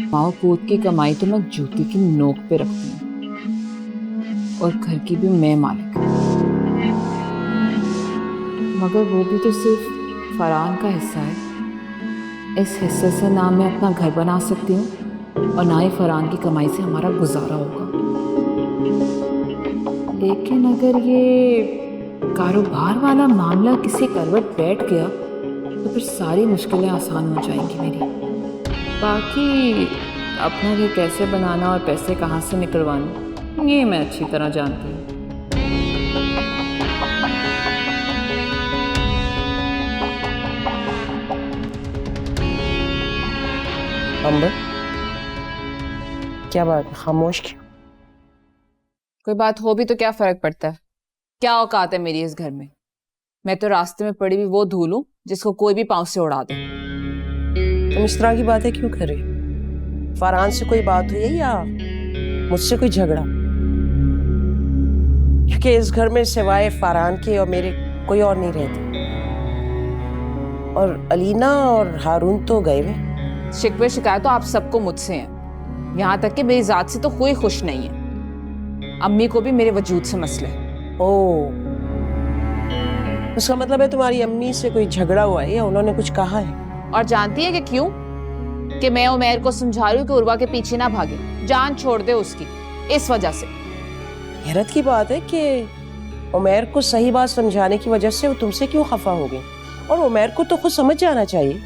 माओ पूत की कमाई तो मैं जूती की नोक पे रखती हूँ, और घर की भी मैं मालिक, मगर वो भी तो सिर्फ फरहान का हिस्सा है। इस हिस्से से ना मैं अपना घर बना सकती हूँ और ना ही फरहान की कमाई से हमारा गुजारा होगा। लेकिन अगर ये कारोबार वाला मामला किसी करवट बैठ गया तो फिर सारी मुश्किलें आसान हो जाएंगी मेरी। बाकी अपना घर कैसे बनाना और पैसे कहाँ से निकलवाना, ये मैं अच्छी तरह जानती हूँ। अंबर, क्या बात, खामोश क्यों? कोई बात हो भी तो क्या फर्क पड़ता है? क्या औकात है मेरी इस घर में? मैं तो रास्ते में पड़ी हुई वो धूल हूं जिसको कोई भी पांव से उड़ा दे। तुम इस तरह की बातें क्यों कर रही हो? फरहान से कोई बात हुई है या मुझसे कोई झगड़ा? क्योंकि इस घर में सिवाय फरहान के और मेरे कोई और नहीं रहते, और अलीना और हारून तो गए हुए। शिकवे शिकायत तो आप सबको मुझसे हैं, यहाँ तक कि मेरी जात से तो कोई खुश नहीं है। अम्मी को भी मेरे वजूद से मसले हैं। ओह, उसका मतलब है तुम्हारी अम्मी से कोई झगड़ा हुआ है या उन्होंने कुछ कहा है? और जानती है कि क्यों? कि मैं उमैर को समझा रही हूँ कि उर्वा के पीछे ना भागे, जान छोड़ दे उसकी, इस वजह से। हैरत की बात है कि उमैर को सही बात समझाने की वजह से वो तुमसे क्यों खफा हो गई, और उमैर को तो खुद समझ जाना चाहिए।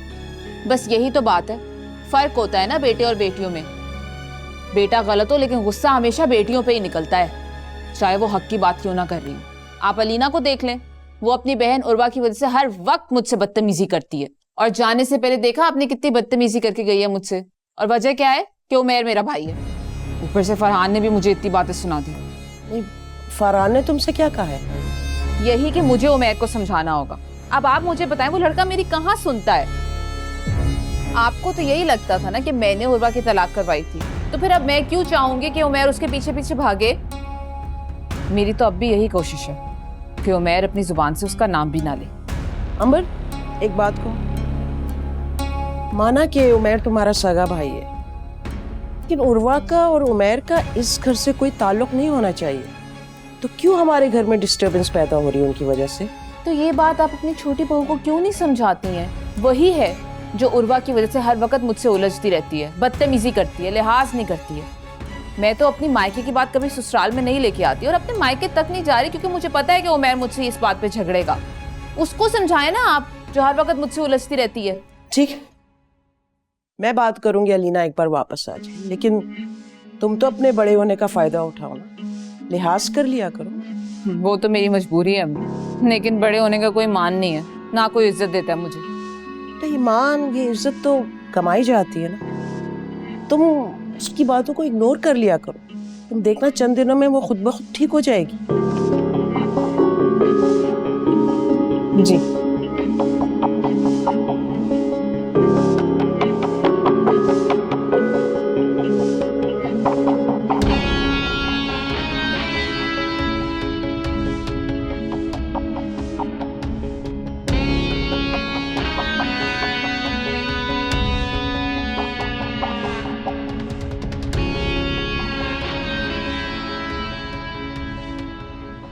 बस यही तो बात है, फर्क होता है ना बेटे और बेटियों में। बेटा गलत हो लेकिन गुस्सा हमेशा बेटियों पे ही निकलता है, चाहे वो हक की बात क्यों ना कर रही हो। आप अलीना को देख लें, वो अपनी बहन उर्वा की वजह से हर वक्त मुझसे बदतमीजी करती है, और जाने से पहले देखा आपने कितनी बदतमीजी करके गई है मुझसे। और वजह क्या है? कि उमैर मेरा भाई है। ऊपर से फरहान ने भी मुझे इतनी बातें सुना दी। नहीं, फरहान ने तुमसे क्या कहा है? यही कि मुझे उमैर को समझाना होगा। अब आप मुझे बताएं, वो लड़का मेरी कहाँ सुनता है? आपको तो यही लगता था ना कि मैंने उर्वा की तलाक करवाई थी, तो फिर अब मैं क्यों चाहूंगी कि उमैर उसके पीछे पीछे भागे? मेरी तो अब भी यही कोशिश है कि उमैर अपनी जुबान से उसका नाम भी ना ले। अंबर, एक बात को माना कि उमैर तुम्हारा सगा भाई है, लेकिन उर्वा का और उमैर का इस घर से कोई ताल्लुक नहीं होना चाहिए, तो क्यों हमारे घर में डिस्टरबेंस पैदा हो रही है उनकी वजह से? तो ये बात आप अपनी छोटी बहू को क्यों नहीं समझाती हैं? वही है जो उर्वा की वजह से हर वक्त मुझसे उलझती रहती है, बदतमीजी करती है, लिहाज नहीं करती है। मैं तो अपनी मायके की बात कभी ससुराल में नहीं लेके आती, और अपने मायके तक नहीं जा रही, क्योंकि मुझे पता है कि उमैर मुझसे इस बात पे झगड़ेगा। उसको समझाए ना आप, जो हर वक्त मुझसे उलझती रहती है। ठीक है, मैं बात करूंगी, अलीना एक बार वापस आ जाए, लेकिन तुम तो अपने बड़े होने का फायदा उठाओ ना, लिहाज कर लिया करो। वो तो मेरी मजबूरी है, लेकिन बड़े होने का कोई मान नहीं है, ना कोई इज्जत देता है मुझे। तो ये मान, ये इज्जत तो कमाई जाती है ना, तुम उसकी बातों को इग्नोर कर लिया करो। तुम देखना चंद दिनों में वो खुद ब खुद ठीक हो जाएगी। जी।